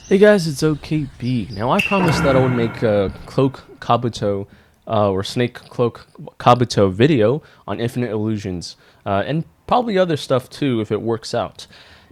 Hey guys, it's OKB. Now I promised that I would make a Cloak Kabuto or Snake Cloak Kabuto video on Infinite Illusions and probably other stuff too if it works out.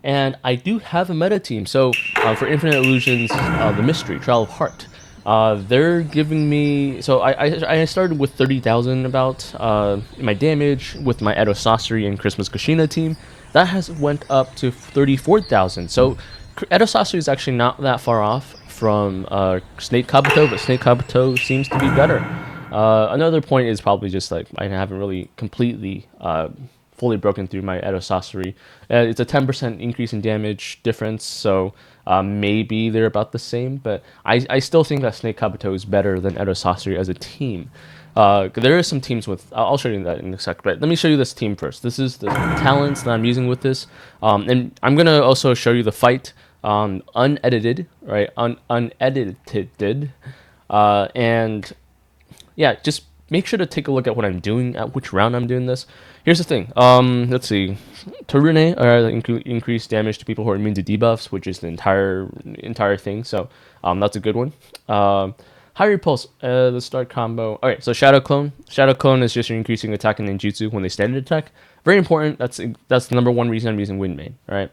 And I do have a meta team. So for Infinite Illusions, the Mystery Trial of Heart, they're giving me. So I started with 30,000 about my damage with my Edo Sasori and Christmas Kushina team. That has went up to 34,000. So Edo Sasori is actually not that far off from Snake Kabuto, but Snake Kabuto seems to be better. Another point is probably just like I haven't really completely fully broken through my Edo Sasori. It's a 10% increase in damage difference, so maybe they're about the same, but I still think that Snake Kabuto is better than Edo Sasori as a team. There are some teams with. I'll show you that in a sec, but let me show you this team first. This is the talents that I'm using with this, and I'm gonna also show you the fight, unedited, right? Unedited, and yeah, just make sure to take a look at what I'm doing, at which round I'm doing this. Here's the thing. Let's see. Torune increase damage to people who are immune to debuffs, which is the entire thing. So that's a good one. High Repulse, the start combo. Alright, so Shadow Clone. Shadow Clone is just increasing attack and ninjutsu when they standard attack. Very important. That's the number one reason I'm using Windmane. Alright.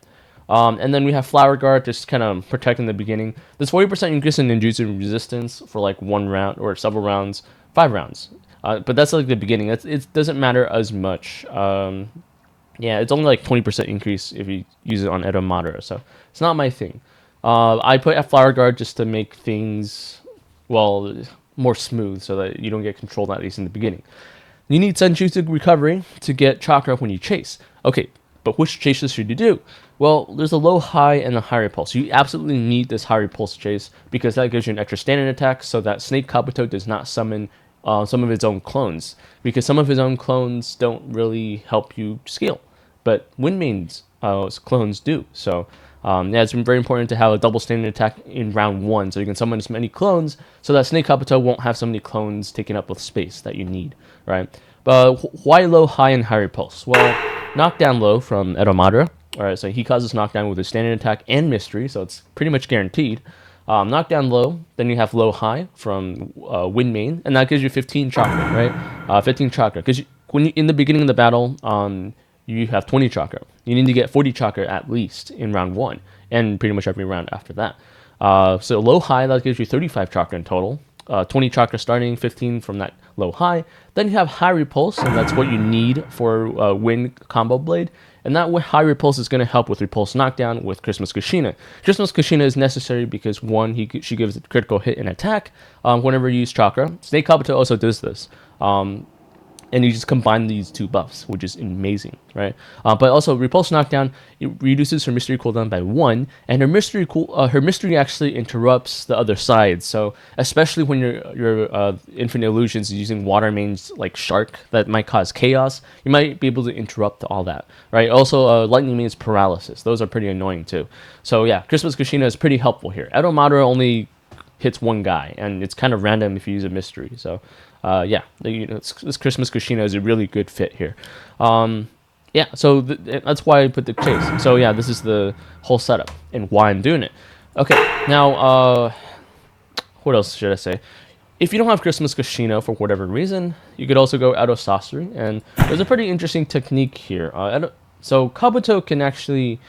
And then we have Flower Guard, just kind of protecting the beginning. There's 40% increase in ninjutsu resistance for like one round or several rounds, 5 rounds. But that's like the beginning. It doesn't matter as much. Yeah, it's only like 20% increase if you use it on Edo Madara, so it's not my thing. I put a Flower Guard just to make things, well, more smooth so that you don't get controlled, at least in the beginning. You need Senjutsu Recovery to get chakra when you chase. Okay, but which chases should you do? Well, there's a low, high, and a high repulse. You absolutely need this high repulse chase because that gives you an extra standing attack so that Snake Kabuto does not summon some of his own clones, because some of his own clones don't really help you scale, but Windmane's clones do. So yeah, it's very important to have a double standing attack in round 1 so you can summon as many clones so that Snake Kabuto won't have so many clones taking up with space that you need, right? But why low, high, and high repulse? Well, knockdown low from Edo Madara. Alright, so he causes knockdown with his standing attack and mystery, so it's pretty much guaranteed. Knockdown low, then you have low high from Windmane, and that gives you 15 chakra, right? 15 chakra, because when you, in the beginning of the battle, you have 20 chakra. You need to get 40 chakra at least in round 1, and pretty much every round after that. So low high, that gives you 35 chakra in total. 20 chakra starting, 15 from that low high. Then you have high repulse, and that's what you need for Wind combo blade. And that high repulse is going to help with repulse knockdown with Christmas Kushina. Christmas Kushina is necessary because one, she gives a critical hit and attack whenever you use chakra. Snake Kabuto also does this. And you just combine these two buffs, which is amazing, right? But also, Repulse Knockdown, it reduces her Mystery cooldown by 1, and her Mystery actually interrupts the other side. So, especially when your Infinite Illusions is using Water Mains like Shark, that might cause chaos, you might be able to interrupt all that, right? Also, Lightning Mains Paralysis. Those are pretty annoying too. So yeah, Christmas Kushina is pretty helpful here. Edo Madara only hits one guy, and it's kind of random if you use a mystery. So, yeah, this Christmas Kushina is a really good fit here. Yeah, so that's why I put the chase. So yeah, this is the whole setup and why I'm doing it. Okay, now what else should I say? If you don't have Christmas Kushina for whatever reason, you could also go Edo Sasori, and there's a pretty interesting technique here. So Kabuto can actually,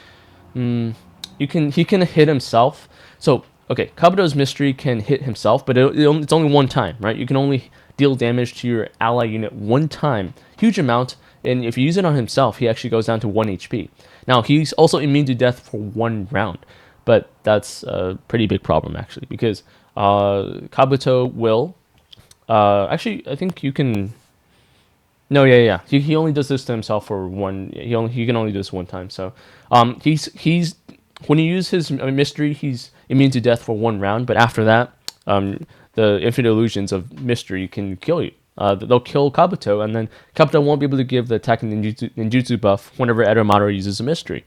he can hit himself. So okay, Kabuto's mystery can hit himself, but it's only one time, right? You can only deal damage to your ally unit one time, huge amount, and if you use it on himself, he actually goes down to 1 HP. Now, he's also immune to death for 1 round, but that's a pretty big problem, actually, because Kabuto will... actually, I think you can... No, yeah. He only does this to himself for one... He can only do this one time, so... he's when you use his mystery, he's immune to death for 1 round, but after that, the Infinite Illusions of Mystery can kill you. They'll kill Kabuto, and then Kabuto won't be able to give the attack and ninjutsu buff whenever Edo Madara uses a mystery.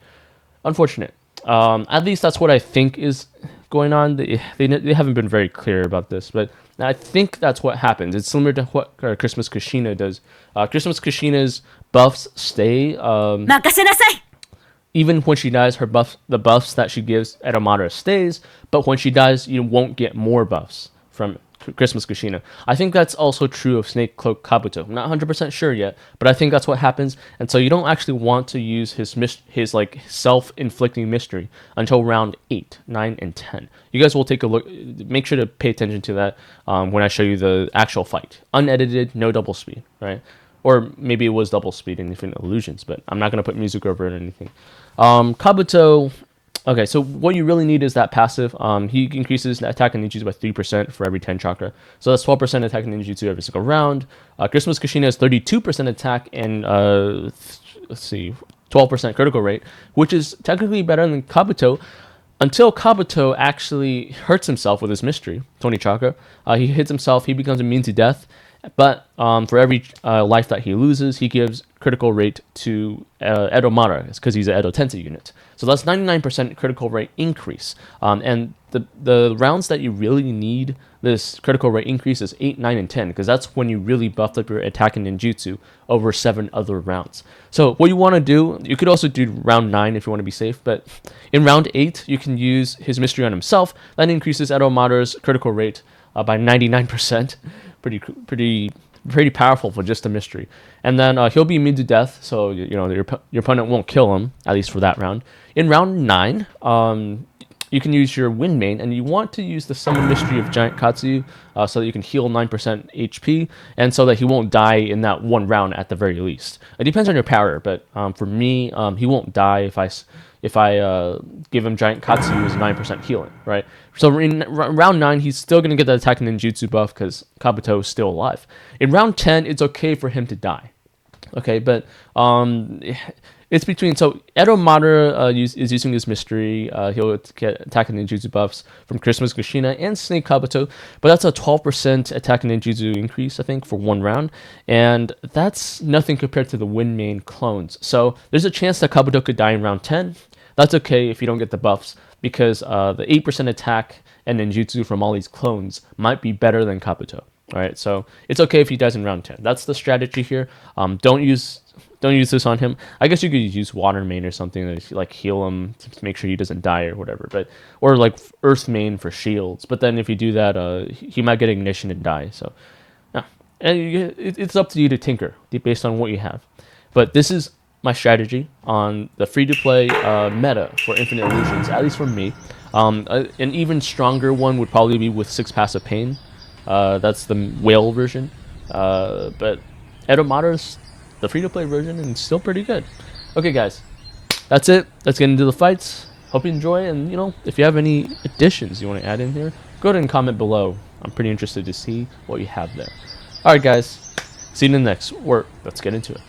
Unfortunate. At least that's what I think is going on. They haven't been very clear about this, but I think that's what happens. It's similar to what Christmas Kushina does. Christmas Kushina's buffs stay... even when she dies, the buffs that she gives Edo Madara stays, but when she dies, you won't get more buffs from Christmas Kushina. I think that's also true of Snake Cloak Kabuto. I'm not 100% sure yet, but I think that's what happens. And so you don't actually want to use his like self-inflicting mystery until round 8, 9, and 10. You guys will take a look. Make sure to pay attention to that when I show you the actual fight. Unedited, no double speed, right? Or maybe it was double speed in Infinite Illusions, but I'm not going to put music over it or anything. Kabuto. Okay, so what you really need is that passive. He increases attack and ninjutsu by 3% for every 10 chakra. So that's 12% attack and ninjutsu every single round. Christmas Kushina has 32% attack and, let's see, 12% critical rate, which is technically better than Kabuto, until Kabuto actually hurts himself with his mystery, 20 chakra. He hits himself, he becomes immune to death, but for every life that he loses, he gives critical rate to Edo Madara, because he's an Edo Tensei unit. So that's 99% critical rate increase. And the rounds that you really need this critical rate increase is 8, 9, and 10, because that's when you really buff up your attack and ninjutsu over 7 other rounds. So what you want to do, you could also do round 9 if you want to be safe, but in round 8, you can use his mystery on himself. That increases Edo Madara's critical rate by 99%. Pretty powerful for just a mystery. And then he'll be immune to death, so your opponent won't kill him, at least for that round. In round 9, you can use your wind main, and you want to use the summon mystery of Giant Katsuyu so that you can heal 9% HP, and so that he won't die in that one round at the very least. It depends on your power, but for me, he won't die if I give him Giant Katsuyu as 9% healing, right? So in round 9, he's still going to get the attack and ninjutsu buff because Kabuto is still alive. In round 10, it's okay for him to die. Okay, but it's between... So Edo Madara is using his mystery. He'll get attack and ninjutsu buffs from Christmas Kushina and Snake Kabuto, but that's a 12% attack and ninjutsu increase, I think, for one round, and that's nothing compared to the wind main clones. So there's a chance that Kabuto could die in round 10. That's okay if you don't get the buffs, because the 8% attack and ninjutsu from all these clones might be better than Kabuto. All right, so it's okay if he dies in round 10. That's the strategy here. Don't use this on him. I guess you could use water main or something to like heal him to make sure he doesn't die or whatever. Or like earth main for shields. But then if you do that, he might get ignition and die. So yeah, and it's up to you to tinker based on what you have. But this is my strategy on the free-to-play meta for Infinite Illusions, at least for me. An even stronger one would probably be with 6 Passive Pain. That's the whale version. But Edo Madara's the free-to-play version, and still pretty good. Okay, guys, that's it. Let's get into the fights. Hope you enjoy, and if you have any additions you want to add in here, go ahead and comment below. I'm pretty interested to see what you have there. All right, guys, see you in the next work. Let's get into it.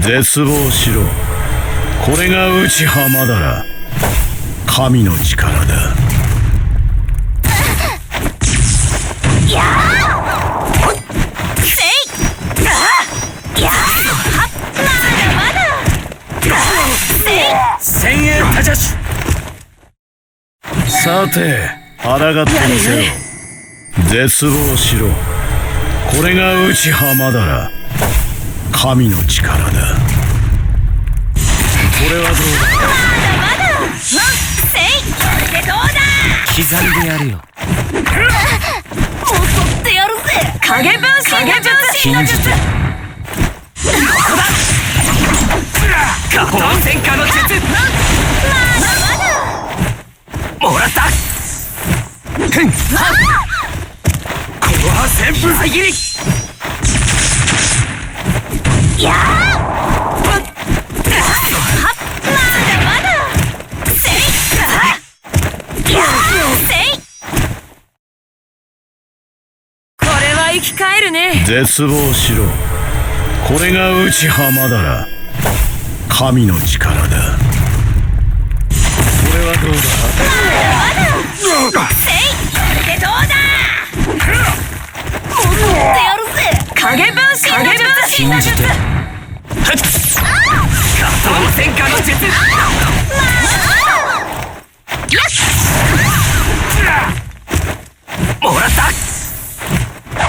絶望しろ。これが内葉マダラ。神の力だ。千円タジャシュ。さて、抗ってみせろ。絶望しろ。これが内葉マダラ。神の力だ。これはどうだ。まだまだ。せい。これでどうだ。刻んでやるよ。襲ってやるぜ。影分身の術。ここだ。加藤戦火の術。まだまだ。もらった。ふん。この葉旋風切り。やー！まだまだ！せい！生き返るね。絶望しろ。これが内浜だら。神の力だ。これはどうだ。せい、これでどうだ。もっとやるぜ。影分身の術。加藤戦火の術。もらった。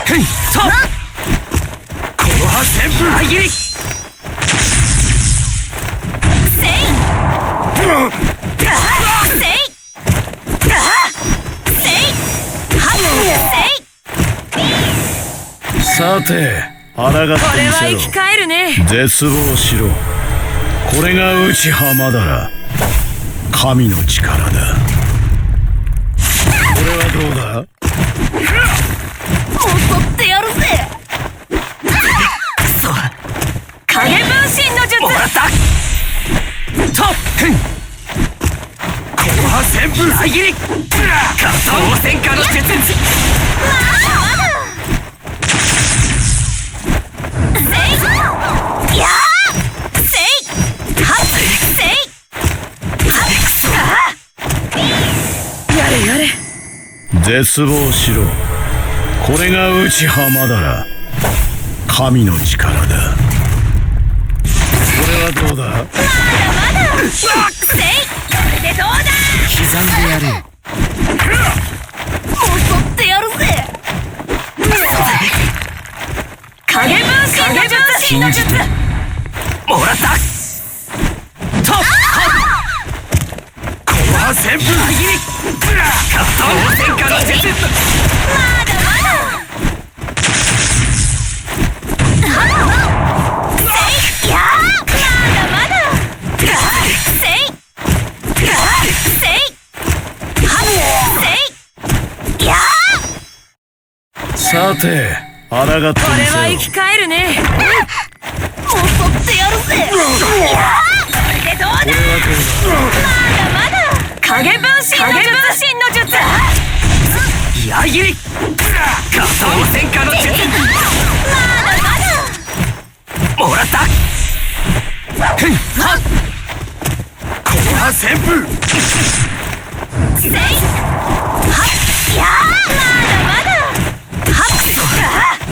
ふんとこの葉旋風裏切り。せいさて、抗ってみせろ。これは生き返るね。絶望しろ。これが内浜だら。神の力だ。これはどうだ。襲ってやるぜ。くそ。影分身の術。もらった。とふん。この葉旋風裏切り。加藤戦火の術。絶望しろ。これが内浜だら。神の力だ。これはどうだ。まだせい、これでどうだ。刻んでやる。襲ってやるぜ。影分身の術。もらった。とこの葉旋風裏切り。加藤戦火の術。まだまだ。さて、抗ってみせろ。これは生き返るね。襲ってやるぜ。これでどうだ。まだまだ。影分身の術。裏切り。加藤戦火の術。まだまだ。もらった。ふんはっ。この葉旋風。せいはっ。やー。まだまだ。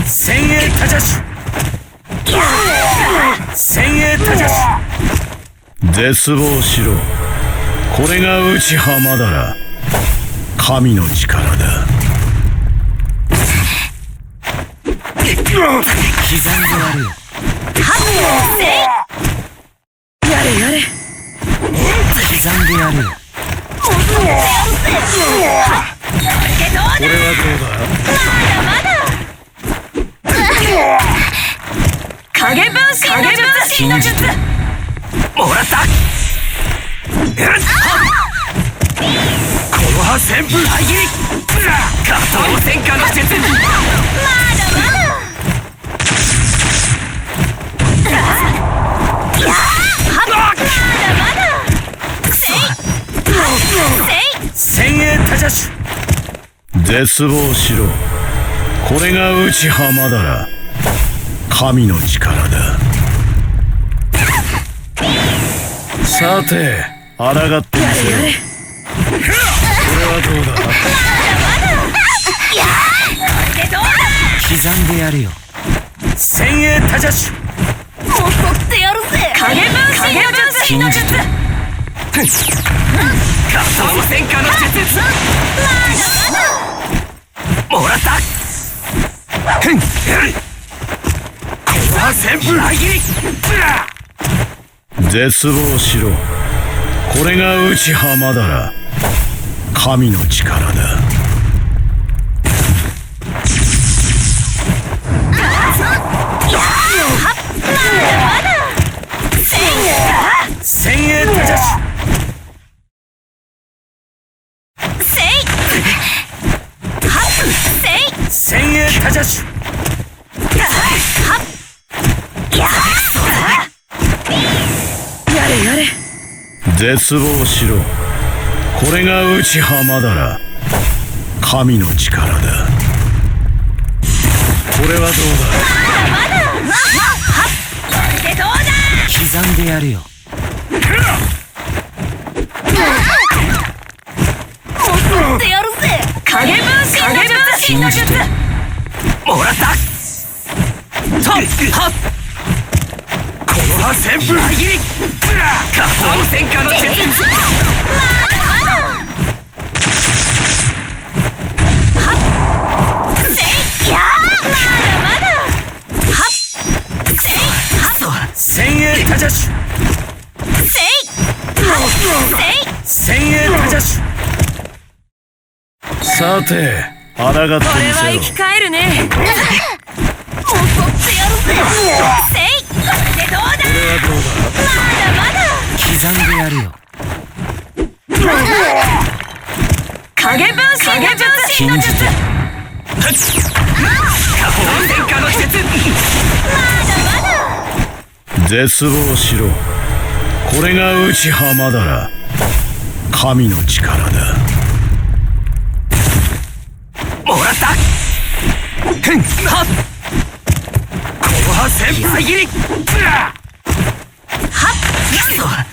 先鋭他者種。先鋭他者種。絶望しろ。これが内浜だら。神の力だ。刻んでやるよ。やれやれ。刻んでやるよ。これはどうだ。まだまだ。影分身の術。もらった。この葉旋風裏切り。加藤戦火の術。まだまだ。先鋭他者種。絶望しろ。これが内浜だら。神の力だ。さて、抗ってみせろ。これはどうだ。刻んでやるよ。先鋭他者種。襲ってやるぜ。影分身の術。加藤戦火の術。もらった。ふん。この葉旋風裏切り。絶望しろ。これが内浜だら。神の力だ。先鋭他者種。先鋭他者種。やれやれ。絶望しろ。これが内浜だら。神の力だ。れはどうでどうだ。刻んでやるよ。襲ってやるぜ。影分身の術。もらった。とはっ。この葉旋風切り。下方戦火の術。先鋭タジャシュ。先鋭タジャシュ。さて抗ってみこれはせろ。生き返るね。襲ってやるぜ。でどうだ。まだ刻んでやるよ。影分身の術。下方戦火の術。絶望しろ。これが内葉マダラ、神の力だ。もらった。ふんはっ。この葉旋風切り。はっ。